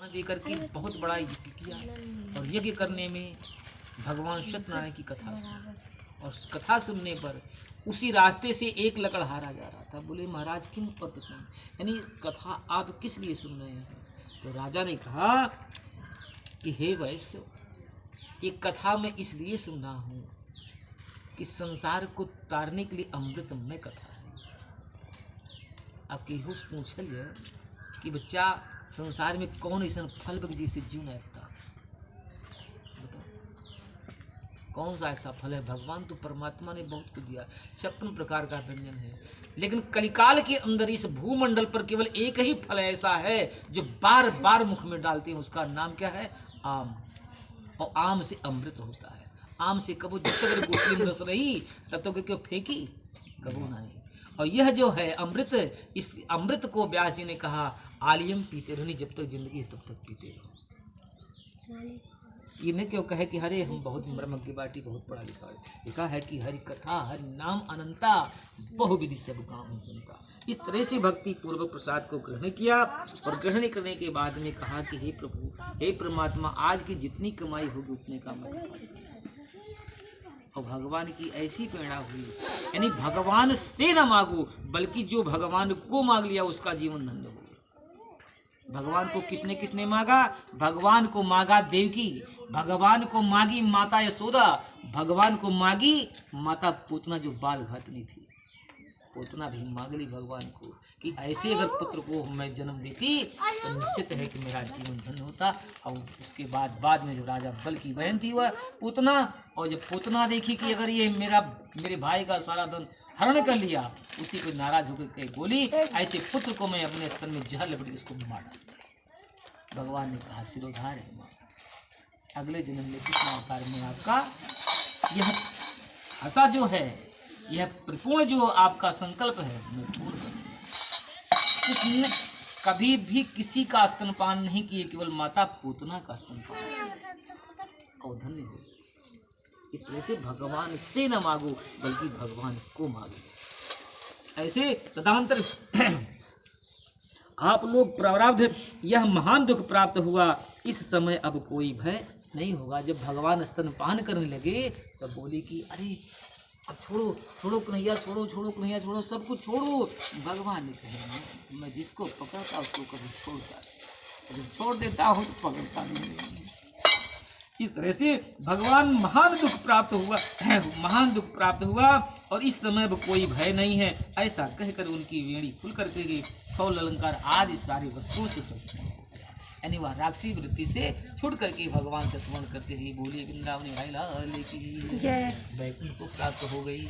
वरदान देकर के बहुत बड़ा यज्ञ किया। और यज्ञ करने में भगवान सत्यनारायण की कथा, और कथा सुनने पर उसी रास्ते से एक लकड़हारा जा रहा था। बोले महाराज किम पठितुम, यानी कथा आप किस लिए सुन रहे हैं? तो राजा ने कहा कि हे वैश्य, ये कथा मैं इसलिए सुन रहा हूँ कि संसार को तारने के लिए अमृतमय कथा है। अब केहू से पूछल कि बच्चा संसार में कौन ऐसा फल बग जिसे जीव नहीं रखता, बताओ कौन सा ऐसा फल है? भगवान तो परमात्मा ने बहुत कुछ दिया, 56 प्रकार का व्यंजन है, लेकिन कलिकाल के अंदर इस भूमंडल पर केवल एक ही फल ऐसा है जो बार बार मुख में डालते हैं, उसका नाम क्या है? आम। और आम से अमृत होता है। आम से कबो जब तक गोटली में रस रही तब तक क्यों फेंकी, कबो नहीं। और यह जो है अमृत, इस अमृत को व्यास जी ने कहा आलियम पीते रहनी, जब तक जिंदगी है तब तक पीते रहो। ये नहीं क्यों कहे कि हरे हम बहुत ब्रह्म की बाटी बहुत पढ़ा लिखा है, लिखा है कि हरि कथा हरि नाम अनंता बहुविधि सब काम है संता। इस तरह से भक्ति पूर्वक प्रसाद को ग्रहण किया, और ग्रहण करने के बाद में कहा कि हे प्रभु, हे परमात्मा, आज की जितनी कमाई होगी उतने का मैं कथा सुनूंगा। और भगवान की ऐसी प्रेरणा हुई, यानी भगवान से न मांगो बल्कि जो भगवान को मांग लिया उसका जीवन धन्य हो। भगवान को किसने किसने मांगा? भगवान को मांगा देवकी, भगवान को मांगी माता यशोदा, भगवान को मांगी माता पूतना जो बाल भतनी थी, पूतना भी मांग ली भगवान को कि ऐसे अगर पुत्र को मैं जन्म देती तो निश्चित है कि मेरा जीवन धन्य होता। और उसके बाद में जो राजा बल की बहन थी वह पूतना, और जब पूतना देखी कि अगर ये मेरे भाई का सारा धन हरण कर लिया, उसी को नाराज होकर कही बोली ऐसे पुत्र को मैं अपने स्तन में जहर लपेट इसको मार डालूंगा। भगवान ने कहा सिरोधार है माँ, अगले जन्म में कितना अवतार में आपका यह आशा जो है, यह परिपूर्ण जो आपका संकल्प है मैं पूर्ण करूंगा। उसने कभी भी किसी का स्तनपान नहीं किए, केवल माता पूतना का स्तनपान और धन्य हो। इस तरह से भगवान से न मांगो बल्कि भगवान को मांगो। ऐसे तदंतर आप लोग प्रारब्ध यह महान दुख प्राप्त हुआ, इस समय अब कोई भय नहीं होगा। जब भगवान स्तनपान करने लगे तब बोले कि अरे अब छोड़ो छोड़ो कन्हैया, छोड़ो छोड़ो कन्हैया, छोड़ो सब कुछ छोड़ो। भगवान ने कहा मैं जिसको पकड़ता उसको कभी छोड़ता, जब छोड़ देता हूँ तो पकड़ता नहीं। इस तरह से भगवान महान दुख प्राप्त हुआ और इस समय अब कोई भय नहीं है। ऐसा कहकर उनकी वेणी खुल करके गई, फौल अलंकार आदि सारी वस्तुओं से सब, यानी वह राक्षसी वृत्ति से छूट करके भगवान से स्मरण करते हुए बोली वृंदावन भाई लाल की जय, वैकुंठ को प्राप्त हो गई।